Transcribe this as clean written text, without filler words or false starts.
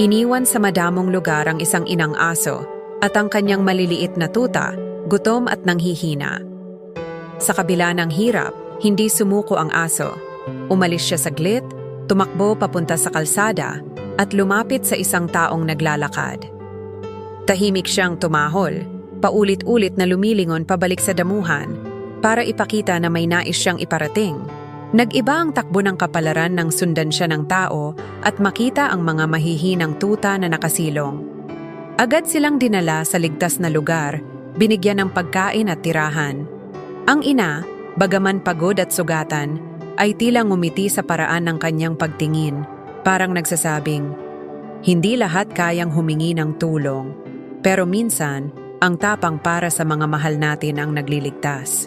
Iniwan sa madamong lugar ang isang inang aso at ang kanyang maliliit na tuta, gutom at nanghihina. Sa kabila ng hirap, hindi sumuko ang aso. Umalis siya saglit, tumakbo papunta sa kalsada at lumapit sa isang taong naglalakad. Tahimik siyang tumahol, paulit-ulit na lumilingon pabalik sa damuhan para ipakita na may nais siyang iparating. Nag-iba ang takbo ng kapalaran nang sundan siya ng tao at makita ang mga mahihinang tuta na nakasilong. Agad silang dinala sa ligtas na lugar, binigyan ng pagkain at tirahan. Ang ina, bagaman pagod at sugatan, ay tila ngumiti sa paraan ng kanyang pagtingin, parang nagsasabing, "Hindi lahat kayang humingi ng tulong, pero minsan, ang tapang para sa mga mahal natin ang nagliligtas."